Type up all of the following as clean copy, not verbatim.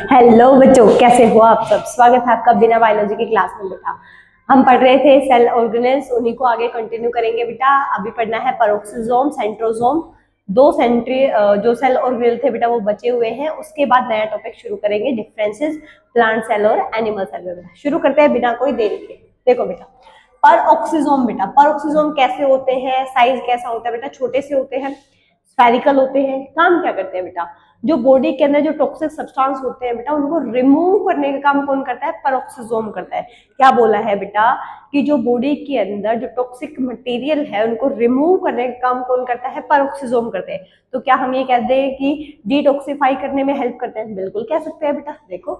Hello बच्चों, कैसे हो आप सब। स्वागत है आपका बिना बायोलॉजी की क्लास में। बेटा हम पढ़ रहे थे सेल ऑर्गेनेल्स, उन्हीं को आगे कंटिन्यू करेंगे। बेटा अभी पढ़ना है पैरोक्सिसोम, सेंट्रोसोम। दो सेंट्री जो सेल ऑर्गेनेल थे बेटा वो बचे हुए हैं। उसके बाद नया टॉपिक शुरू करेंगे, डिफरेंसेस प्लांट सेल और एनिमल सेल में। बेटा शुरू करते हैं बिना कोई देरी के। देखो बेटा पैरोक्सिसोम, बेटा पैरोक्सिसोम कैसे होते हैं, साइज कैसा होता है बेटा। छोटे से होते हैं, स्फेरिकल होते हैं। काम क्या करते हैं बेटा, जो बॉडी के अंदर जो टॉक्सिक सब्सटेंस होते हैं बेटा उनको रिमूव करने का काम कौन करता है, पैरोक्सिसोम करता है। क्या बोला है बेटा कि जो बॉडी के अंदर जो टॉक्सिक मटेरियल है उनको रिमूव करने का काम कौन करता है, पैरोक्सिसोम करते हैं। तो क्या हम ये कहते हैं कि डिटॉक्सिफाई करने में हेल्प करते हैं? बिल्कुल कह सकते हैं बेटा। देखो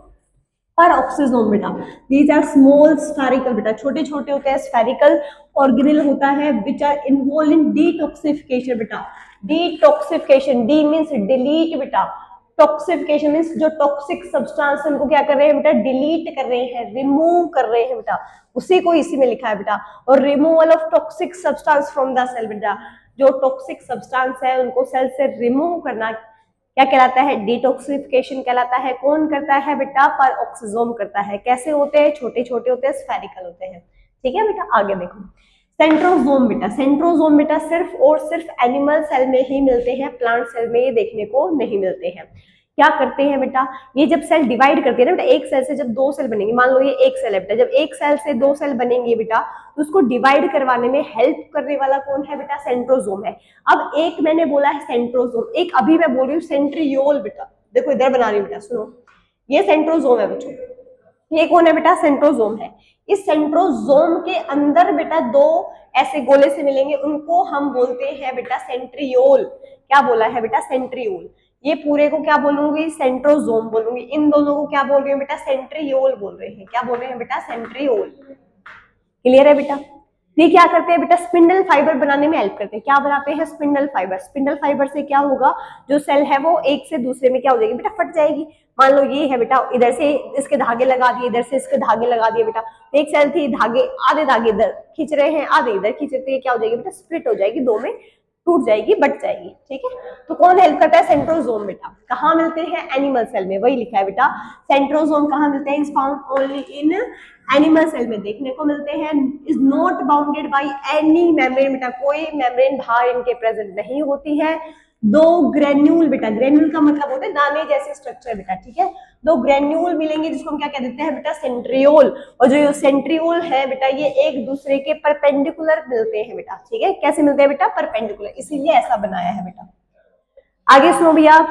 पैरोक्सिसोम बेटा, दीज आर स्मॉल स्फेरिकल, बेटा छोटे छोटे होते हैं, स्फेरिकल ऑर्गेनेल होता है which are involved in detoxification. बेटा डिटॉक्सिफिकेशन, डी मींस डिलीट बेटा, टॉक्सिफिकेशन मींस जो टॉक्सिक सब्सटेंस उनको क्या कर रहे हैं बेटा, डिलीट कर रहे हैं, रिमूव कर रहे हैं बेटा। उसी को इसी में लिखा है बेटा। और removal of toxic substance from the cell, बेटा जो टॉक्सिक सब्सटेंस है उनको सेल से रिमूव करना क्या कहलाता है, डिटॉक्सिफिकेशन कहलाता है। कौन करता है बेटा, पैरोक्सिसोम करता है। कैसे होते हैं, छोटे छोटे होते हैं, स्फेरिकल होते हैं। ठीक है बेटा, आगे देखो सेंट्रोसोम। बेटा सेंट्रोसोम बेटा सिर्फ और सिर्फ एनिमल सेल में ही मिलते हैं, प्लांट सेल में ये देखने को नहीं मिलते हैं। क्या करते हैं बेटा, ये जब सेल डिवाइड करते हैं ना बेटा, एक सेल से जब दो सेल बनेंगे, मान लो ये एक सेल है बेटा, जब एक सेल से दो सेल बनेंगे बेटा तो उसको डिवाइड करवाने में हेल्प करने वाला कौन है बेटा, सेंट्रोसोम है। अब एक मैंने बोला है सेंट्रोसोम, एक अभी मैं बोल रही हूँ सेंट्रियोल। बेटा देखो इधर बना रही हूँ बेटा, सुनो ये सेंट्रोसोम है बच्चों, ये कौन है बेटा, सेंट्रोसोम है। इस सेंट्रोसोम के अंदर बेटा दो ऐसे गोले से मिलेंगे, उनको हम बोलते हैं बेटा सेंट्रियोल। क्या बोला है बेटा, सेंट्रियोल। ये पूरे को क्या बोलूंगी, सेंट्रोसोम बोलूंगी। इन दोनों को क्या बोल रही हूँ बेटा, सेंट्रियोल बोल रहे हैं। क्या बोल रहे हैं बेटा, सेंट्रियोल। क्लियर है बेटा। ये क्या करते हैं बेटा, स्पिंडल फाइबर बनाने में हेल्प करते हैं। क्या बनाते हैं, स्पिंडल फाइबर। स्पिंडल फाइबर से क्या होगा, जो सेल है वो एक से दूसरे में क्या हो जाएगी बेटा, फट जाएगी। मान लो ये है बेटा, इधर से इसके धागे लगा दिए, इधर से इसके धागे लगा दिए बेटा। एक सेल थी, धागे आधे धागे इधर खींच रहे हैं, आधे इधर खींच रहे हैं, क्या हो जाएगी बेटा, स्प्लिट हो जाएगी, दो में टूट जाएगी, बट जाएगी। ठीक है, तो कौन हेल्प करता है, सेंट्रोसोम। बेटा कहाँ मिलते हैं, एनिमल सेल में। वही लिखा है बेटा, सेंट्रोसोम कहाँ मिलते हैं, is found only in animal cell में देखने को मिलते हैं। Is not bounded by any membrane, बेटा कोई मेम्ब्रेन बाहर इनके प्रेजेंट नहीं होती है। दो ग्रेन्यूल, बेटा ग्रेन्यूल का मतलब होता है दाने जैसे स्ट्रक्चर बेटा। ठीक है, दो ग्रेन्यूल मिलेंगे जिसको हम क्या कह देते हैं बेटा, सेंट्रियोल। और जो सेंट्रियोल है बेटा ये एक दूसरे के परपेंडिकुलर मिलते हैं बेटा। ठीक है, कैसे मिलते हैं बेटा, परपेंडिकुलर, इसीलिए ऐसा बनाया है बेटा। आगे सुनो भैया,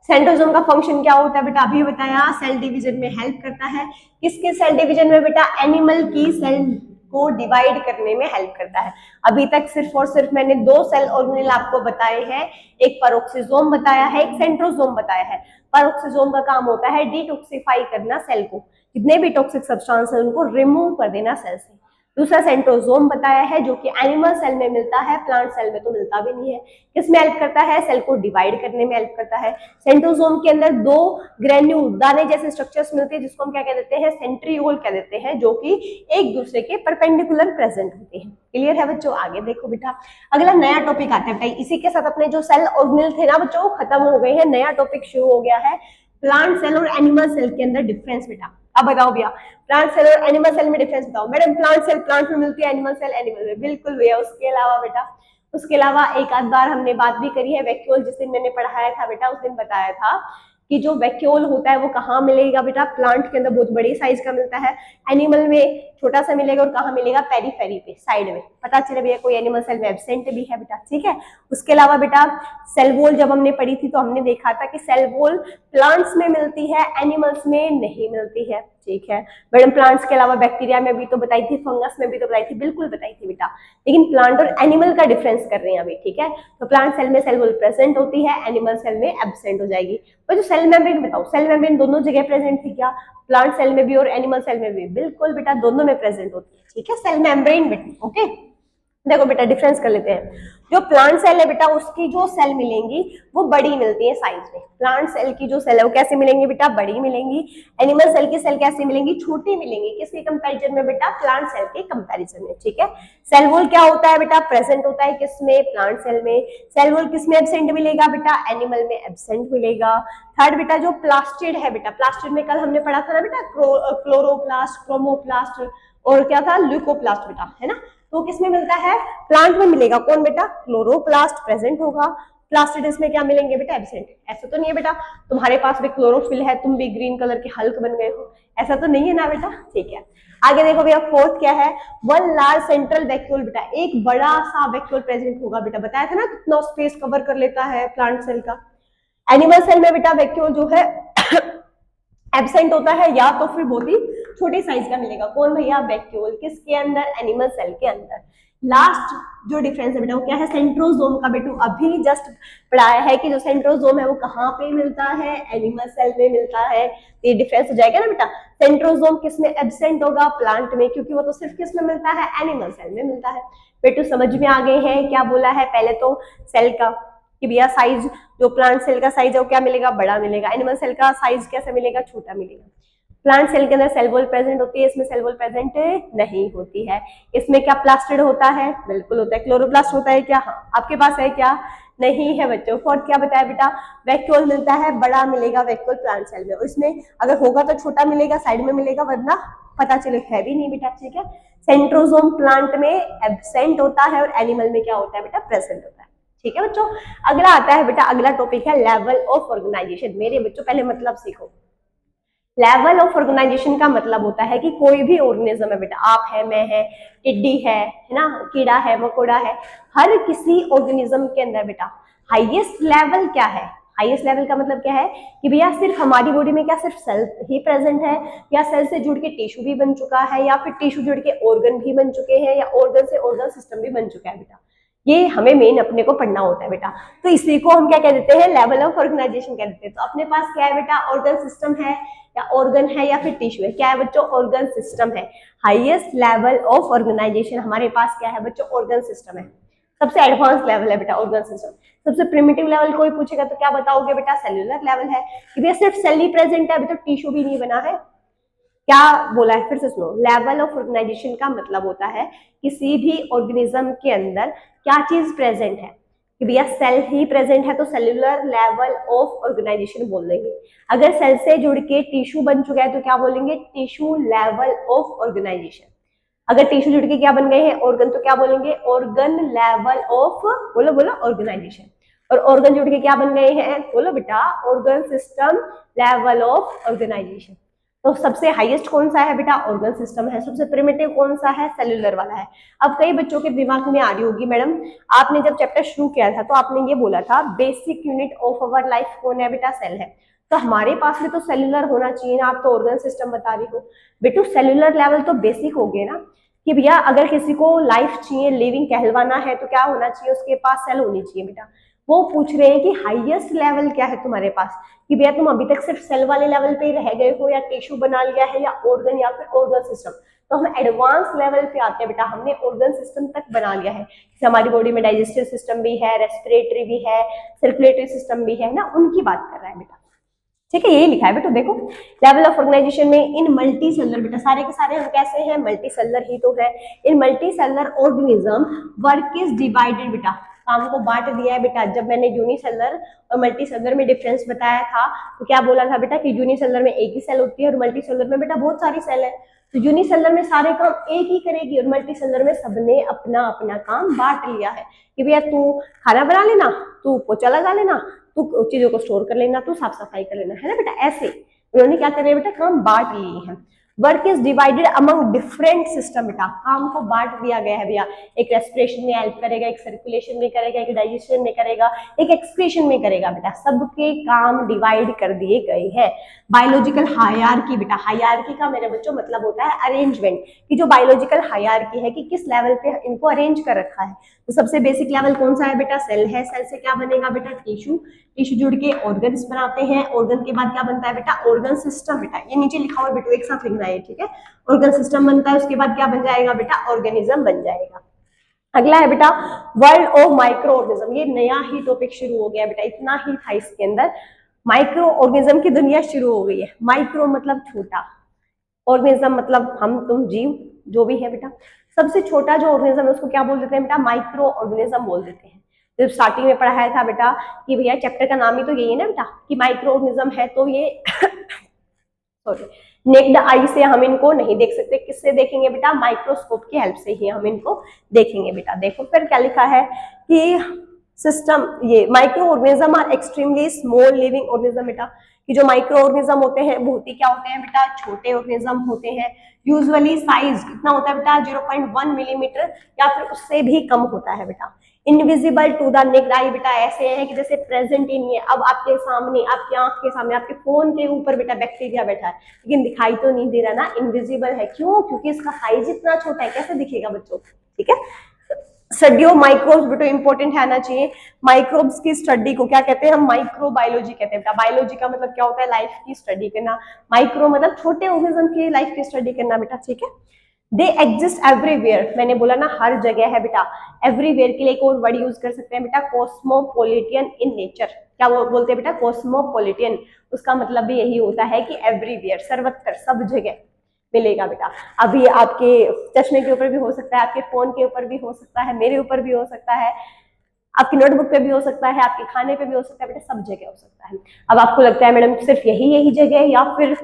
सेंट्रोसोम का फंक्शन क्या होता है बेटा, अभी बताया, सेल डिवीजन में हेल्प करता है। किसके सेल डिवीजन में बेटा, एनिमल की सेल को डिवाइड करने में हेल्प करता है। अभी तक सिर्फ और सिर्फ मैंने दो सेल ऑर्गेनेल आपको बताए हैं, एक पैरोक्सिसोम बताया है, एक सेंट्रोसोम बताया है। पैरोक्सिसोम का काम होता है डिटॉक्सिफाई करना सेल को, जितने भी टॉक्सिक सब्सटेंस है उनको रिमूव कर देना सेल से। दूसरा सेंट्रोसोम बताया है जो कि एनिमल सेल में मिलता है, प्लांट सेल में तो मिलता भी नहीं है। किसमें हेल्प करता है, सेल को डिवाइड करने में हेल्प करता है। सेंट्रोसोम के अंदर दो ग्रेन्यूल दाने जैसे स्ट्रक्चर्स मिलते हैं जिसको हम क्या कह देते हैं, सेंट्रियोल कह देते हैं, जो कि एक दूसरे के परपेंडिकुलर प्रेजेंट होते हैं। क्लियर है बच्चों, आगे देखो बेटा, अगला नया टॉपिक आता है बेटा। इसी के साथ अपने जो सेल ऑर्गेनेल थे ना बच्चों खत्म हो गए हैं, नया टॉपिक शुरू हो गया है, प्लांट सेल और एनिमल सेल के अंदर डिफरेंस। बेटा अब बताओ भैया, प्लांट सेल और एनिमल सेल में डिफरेंस बताओ। मैडम प्लांट सेल प्लांट में मिलती है, एनिमल सेल एनिमल में। बिल्कुल भैया, उसके अलावा बेटा, उसके अलावा एक आध बार हमने बात भी करी है, वैक्यूल जिस दिन मैंने पढ़ाया था बेटा उस दिन बताया था कि जो वैक्यूल होता है वो कहाँ मिलेगा बेटा, प्लांट के अंदर बहुत बड़ी साइज का मिलता है, एनिमल में छोटा सा मिलेगा। और कहाँ मिलेगा, पेरीफेरी पे, साइड में। पता चले भैया कोई एनिमल सेल में एब्सेंट भी है बेटा। ठीक है, उसके अलावा बेटा सेल वॉल जब हमने पढ़ी थी तो हमने देखा था कि सेल वॉल प्लांट्स में मिलती है, एनिमल्स में नहीं मिलती है। ठीक है मैडम, प्लांट्स के अलावा बैक्टीरिया में भी तो बताई थी, फंगस में भी तो बताई थी, बिल्कुल बताई थी बेटा। लेकिन प्लांट और एनिमल का डिफरेंस कर रहे हैं अभी। ठीक है, तो प्लांट सेल में सेल वॉल प्रेजेंट होती है, एनिमल सेल में एब्सेंट हो जाएगी। और जो सेल मेम्ब्रेन बताओ, सेल मेम्ब्रेन दोनों जगह प्रेजेंट थी क्या, प्लांट सेल में भी और एनिमल सेल में भी? बिल्कुल बेटा, दोनों में प्रेजेंट होती है। ठीक है, सेल मेम्ब्रेन बेटा। ओके, देखो बेटा डिफरेंस कर लेते हैं। जो प्लांट सेल है बेटा उसकी जो सेल मिलेंगी वो बड़ी मिलती है साइज में। प्लांट सेल की जो सेल है वो कैसे मिलेंगी बेटा, बड़ी मिलेंगी। एनिमल सेल की सेल कैसे मिलेंगी, छोटी मिलेंगी। किसके कंपैरिजन में बेटा, प्लांट सेल के कंपैरिजन में। ठीक है, सेल वॉल क्या होता है बेटा, प्रेजेंट होता है किसमें, प्लांट सेल में। सेल वॉल किसमें एब्सेंट मिलेगा बेटा, एनिमल में एब्सेंट मिलेगा। थर्ड बेटा जो प्लास्टिड है बेटा, प्लास्टिड में कल हमने पढ़ा था ना बेटा, क्लोरोप्लास्ट, क्रोमोप्लास्ट और क्या था, ल्यूकोप्लास्ट बेटा, है ना। तो किसमें मिलता है, प्लांट में मिलेगा। कौन बेटा, क्लोरोप्लास्ट प्रेजेंट होगा, प्लास्टिड्स में क्या मिलेंगे बेटा, एब्सेंट। ऐसा तो नहीं है बेटा तुम्हारे पास भी क्लोरोफिल है, तुम भी ग्रीन कलर के हल्क बन गए हो, ऐसा तो नहीं है ना बेटा। ठीक है, आगे देखो भैया फोर्थ क्या है, वन लार्ज सेंट्रल वैक्यूल बेटा, एक बड़ा सा वैक्यूल प्रेजेंट होगा बेटा। बताया था ना कितना स्पेस कवर कर लेता है प्लांट सेल का। एनिमल सेल में बेटा वैक्यूल जो है एब्सेंट होता है या तो फिर बहुत ही छोटी साइज का मिलेगा। कौन भैया, वैक्यूल। किसके अंदर, एनिमल सेल के अंदर। लास्ट जो डिफरेंस है बेटा वो क्या है, सेंट्रोजोम का। बेटू अभी जस्ट पढ़ाया है कि जो सेंट्रोजोम है वो कहाँ पे मिलता है, एनिमल सेल में मिलता है। तो ये डिफरेंस हो जाएगा ना बेटा, सेंट्रोजोम किसमें एब्सेंट होगा, प्लांट में, क्योंकि वो तो सिर्फ किसमें मिलता है, एनिमल सेल में मिलता है। बेटू समझ में आ गए हैं क्या बोला है, पहले तो सेल का कि भैया साइज, जो प्लांट सेल का साइज है वो क्या मिलेगा, बड़ा मिलेगा। एनिमल सेल का साइज कैसा मिलेगा, छोटा मिलेगा। प्लांट सेल के अंदर सेल वॉल प्रेजेंट होती है, इसमें सेल वॉल प्रेजेंट नहीं होती है। इसमें क्या प्लास्टिड होता है, बिल्कुल होता है। क्लोरोप्लास्ट होता है क्या, हाँ। आपके पास है क्या, नहीं है बच्चों। फोर्थ क्या बताया बेटा, वैक्यूल मिलता है, बड़ा मिलेगा वैक्यूल प्लांट सेल में। इसमें अगर होगा तो छोटा मिलेगा, साइड में मिलेगा, वरना पता चले है भी नहीं बेटा। ठीक है, सेंट्रोजोम प्लांट में एब्सेंट होता है और एनिमल में क्या होता है बेटा, प्रेजेंट होता है। ठीक है बच्चों, अगला आता है बेटा, अगला टॉपिक है लेवल ऑफ ऑर्गेनाइजेशन। मेरे बच्चों पहले मतलब सीखो। लेवल ऑफ ऑर्गेनाइजेशन का मतलब होता है कि कोई भी ऑर्गेनिज्म है बेटा, आप है, मैं है, टिड्डी है ना, कीड़ा है, मकोड़ा है, हर किसी ऑर्गेनिज्म के अंदर बेटा हाईएस्ट लेवल क्या है। हाईएस्ट लेवल का मतलब क्या है कि भैया सिर्फ हमारी बॉडी में क्या सिर्फ सेल ही प्रेजेंट है, या सेल से जुड़ के टिश्यू भी बन चुका है, या फिर टिश्यू जुड़ के ऑर्गन भी बन चुके हैं, या ऑर्गन से ऑर्गन सिस्टम भी बन चुका है बेटा। ये हमें मेन अपने को पढ़ना होता है बेटा। तो इसी को हम क्या कह देते हैं, लेवल ऑफ ऑर्गेनाइजेशन कह देते हैं। तो अपने पास क्या है बेटा, ऑर्गन सिस्टम है, या ऑर्गन है, या फिर टिश्यू है। क्या है बच्चों, ऑर्गन सिस्टम है। हाईएस्ट लेवल ऑफ ऑर्गेनाइजेशन हमारे पास क्या है बच्चों, ऑर्गन सिस्टम है। सबसे एडवांस लेवल है बेटा ऑर्गन सिस्टम। सबसे प्रिमिटिव लेवल कोई पूछेगा तो क्या बताओगे बेटा, सेल्यूलर लेवल है, कि भैया सिर्फ सेल ही प्रेजेंट है, अभी तो टिश्यू भी नहीं बना है। क्या बोला है, फिर से सुनो। लेवल ऑफ ऑर्गेनाइजेशन का मतलब होता है किसी भी ऑर्गेनिज्म के अंदर क्या चीज प्रेजेंट है, कि भैया सेल ही प्रेजेंट है तो सेल्यूलर लेवल ऑफ ऑर्गेनाइजेशन बोल देंगे। अगर सेल से जुड़ के टिश्यू बन चुका है तो क्या बोलेंगे, टिश्यू लेवल ऑफ ऑर्गेनाइजेशन। अगर टिश्यू जुड़ के क्या बन गए हैं, ऑर्गन, तो क्या बोलेंगे, ऑर्गन लेवल ऑफ, बोलो बोलो, ऑर्गेनाइजेशन। और ऑर्गन जुड़ के क्या बन गए हैं, बोलो बेटा, organ system level of organisation. तो सबसे हाईएस्ट कौन सा है बेटा, ऑर्गन सिस्टम है। सबसे प्रिमिटिव कौन सा है, सेल्यूलर वाला है। अब कई बच्चों के दिमाग में आ रही होगी, मैडम आपने जब चैप्टर शुरू किया था तो आपने ये बोला था basic unit of our life कौन है बेटा, सेल है। तो हमारे पास में तो सेल्यूलर होना चाहिए ना, आप तो ऑर्गन सिस्टम बता रही हो। बेटू सेल्यूलर लेवल तो बेसिक हो गए ना, कि भैया अगर किसी को लाइफ चाहिए, लिविंग कहलवाना है तो क्या होना चाहिए, उसके पास सेल होनी चाहिए बेटा। वो पूछ रहे हैं कि हाईएस्ट लेवल क्या है तुम्हारे पास, कि भैया तुम अभी तक सिर्फ सेल वाले लेवल पे रह गए हो, या टिश्यू बना लिया है, या ऑर्गन, या फिर ऑर्गन सिस्टम। तो हम एडवांस लेवल पे आते हैं बेटा, हमने ऑर्गन सिस्टम तक बना लिया है। हमारी बॉडी में डाइजेस्टिव सिस्टम भी है, रेस्पिरेटरी भी है, सर्कुलेटरी सिस्टम भी है ना, उनकी बात कर रहा है बेटा। ठीक है, यही लिखा है बेटा। देखो लेवल ऑफ ऑर्गेनाइजेशन में इन मल्टी सेलर बेटा, सारे के सारे हम कैसे हैं, मल्टी सेलर ही तो है। In multicellular organism work is divided बेटा, काम को बांट दिया है बेटा। जब मैंने यूनिसेलर और मल्टी सेलर में डिफरेंस बताया था तो क्या बोला था बेटा, कि यूनिसेलर में एक ही सेल होती है और मल्टी सेलर में बेटा बहुत सारी सेल है। तो यूनिसेलर में सारे काम एक ही करेगी और मल्टी सेलर में सबने अपना अपना काम बांट लिया है, कि भैया तू खाना बना लेना, तू पोछा लगा लेना, तू चीजों को स्टोर कर लेना, तू साफ सफाई कर लेना, है ना बेटा। ऐसे उन्होंने क्या कर बेटा, काम बांट लिए हैं। Work is divided among different system बेटा, काम को बांट दिया गया है भैया। एक रेस्पिरेशन में हेल्प करेगा, एक सर्कुलेशन में करेगा, एक डाइजेशन में करेगा, एक एक्सक्रीशन में करेगा बेटा। सबके काम डिवाइड कर दिए गए हैं। बायोलॉजिकल हायरार्की बेटा, हायरार्की का मेरे बच्चों मतलब होता है अरेंजमेंट, कि जो बायोलॉजिकल हायरार्की है कि किस लेवल पे इनको अरेंज कर रखा है। तो सबसे बेसिक लेवल कौन सा है बेटा, सेल है। सेल से क्या बनेगा बेटा, टिश्यू। टिश्यू जुड़ के ऑर्गन्स बनाते हैं। ऑर्गन के बाद क्या बनता है बेटा, ऑर्गन सिस्टम बेटा। ये नीचे लिखा हुआ बेटा, एक साथ लिखना है, ठीक है। ऑर्गन सिस्टम बनता है, उसके बाद क्या बन जाएगा बेटा, ऑर्गेनिज्म बन जाएगा। अगला है बेटा वर्ल्ड ऑफ माइक्रो ऑर्गेनिज्म। ये नया ही टॉपिक शुरू हो गया बेटा, इतना ही था इसके अंदर। माइक्रो ऑर्गेनिज्म की दुनिया शुरू हो गई है। माइक्रो मतलब छोटा, ऑर्गेनिज्म मतलब हम तुम जीव जो भी है बेटा। सबसे छोटा जो ऑर्गेनिज्म है उसको क्या बोल देते हैं बेटा, माइक्रो ऑर्गेनिज्म बोल देते हैं। जब स्टार्टिंग में पढ़ाया था बेटा कि भैया चैप्टर का नाम ही तो यही है ना बेटा कि माइक्रो ऑर्गेनिज्म है, तो ये सॉरी नेक्ड आई से हम इनको नहीं देख सकते, किससे देखेंगे बेटा, माइक्रोस्कोप की हेल्प से ही हम इनको देखेंगे बेटा। देखो फिर क्या लिखा है कि सिस्टम, ये microorganism are extremely small living organism बेटा, कि जो माइक्रो ऑर्गेनिज्म होते हैं बहुत ही क्या होते हैं बेटा, छोटे ऑर्गेनिज्म होते हैं। यूजुअली साइज कितना होता है बेटा, 0.1 मिलीमीटर या फिर उससे भी कम होता है बेटा। Invisible to the naked eye बेटा, ऐसे हैं कि जैसे प्रेजेंट ही नहीं है। अब आपके सामने, आपकी आंख के सामने, आपके फोन के ऊपर बेटा बैक्टीरिया बैठा है, लेकिन दिखाई तो नहीं दे रहा ना, इनविजिबल है। क्यों? क्योंकि इसका साइज इतना छोटा है, कैसे दिखेगा बच्चों, ठीक है। स्टडी ऑफ माइक्रोब्स बेटा इंपॉर्टेंट है ना चाहिए। माइक्रोब्स की स्टडी को क्या कहते हैं हम, माइक्रोबायोलॉजी कहते हैं बेटा। बायोलॉजी का मतलब क्या होता है, लाइफ की स्टडी करना। माइक्रो मतलब छोटे ऑर्गेनिज्म की लाइफ की स्टडी करना बेटा, ठीक है। दे एग्जिस्ट एवरीवेयर, मैंने बोला ना हर जगह है बेटा। एवरीवेयर के लिए एक और वर्ड यूज कर सकते हैं बेटा, कॉस्मोपोलिटियन इन नेचर। क्या वो बोलते हैं बेटा, कॉस्मोपोलिटियन। उसका मतलब भी यही होता है कि एवरीवेयर, सर्वत्र, सब जगह मिलेगा बेटा। अभी आपके चश्मे के ऊपर भी हो सकता है, आपके फोन के ऊपर भी हो सकता है, मेरे ऊपर भी हो सकता है, आपकी नोटबुक पे भी हो सकता है, आपके खाने पे भी हो सकता है बेटा, सब जगह हो सकता है। अब आपको लगता है मैडम सिर्फ यही जगह, या फिर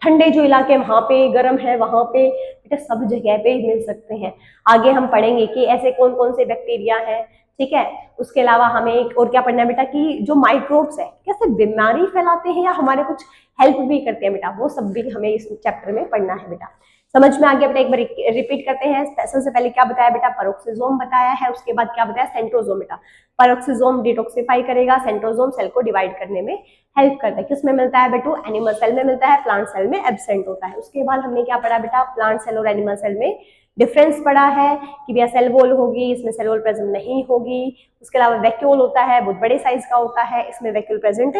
ठंडे जो इलाके वहां पे गर्म है वहां पे, बेटा सब जगह पे मिल सकते हैं। आगे हम पढ़ेंगे कि ऐसे कौन कौन से बैक्टीरिया हैं, ठीक है। उसके अलावा हमें एक और क्या पढ़ना है बेटा कि जो माइक्रोब्स है कैसे बीमारी फैलाते हैं या हमारे कुछ हेल्प भी करते हैं बेटा, वो सब भी हमें इस चैप्टर में पढ़ना है बेटा। समझ में आ गया बेटा, एक बार रिपीट करते हैं। सबसे पहले क्या बताया बेटा, पेरोक्सिसोम बताया है, उसके बाद क्या बताया, सेंट्रोजोम बेटा। पेरोक्सिसोम डिटॉक्सिफाई करेगा, सेंट्रोजोम सेल को डिवाइड करने में हेल्प करता है। किस में मिलता है बेटू, एनिमल सेल में मिलता है, प्लांट सेल में एब्सेंट होता है। उसके बाद हमने क्या पढ़ा बेटा, प्लांट सेल और एनिमल सेल में डिफरेंस पढ़ा है कि भैया सेल वॉल होगी, इसमें सेल वॉल प्रेजेंट नहीं होगी। उसके अलावा वैक्यूल होता है, बहुत बड़े साइज का होता है, इसमें वैक्यूल प्रेजेंट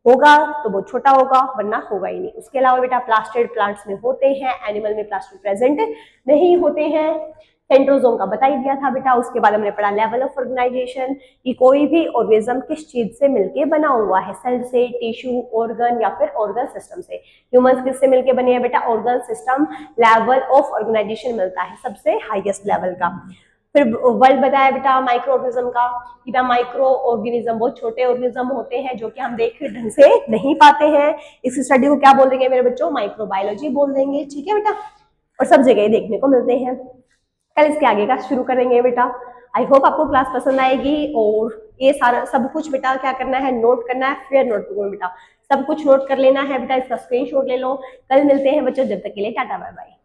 होगा तो बहुत छोटा होगा, वरना होगा ही नहीं। उसके अलावा बेटा प्लास्टिड प्लांट्स में होते हैं, एनिमल में प्लास्टिड प्रेजेंट नहीं होते हैं। सेंट्रोजोम का बता ही दिया था बेटा। उसके बाद हमने पढ़ा लेवल ऑफ ऑर्गेनाइजेशन, कि कोई भी ऑर्गेनिज्म किस चीज से मिलके बना हुआ है, सेल से, टिश्यू, ऑर्गन या फिर ऑर्गन सिस्टम से। ह्यूमंस किससे मिलके बने हैं बेटा, organ system. Level of organisation मिलता है सबसे हाईएस्ट लेवल का। फिर वर्ल्ड बताया बेटा माइक्रो ऑर्गेनिज्म का, कि माइक्रो ऑर्गेनिज्म बहुत छोटे ऑर्गेनिज्म होते हैं जो कि हम देख ढंग से नहीं पाते हैं। इस स्टडी को क्या बोल देंगे मेरे बच्चों, माइक्रोबायोलॉजी बोल देंगे, ठीक है बेटा। और सब जगह देखने को मिलते हैं। कल इसके आगे का शुरू करेंगे बेटा। आई होप आपको क्लास पसंद आएगी। और ये सारा सब कुछ बेटा क्या करना है, नोट करना है फेयर नोटबुक में बेटा। सब कुछ नोट कर लेना है बेटा, इसका स्क्रीनशॉट ले लो। कल मिलते हैं बच्चों, जब तक के लिए टाटा बाय बाय।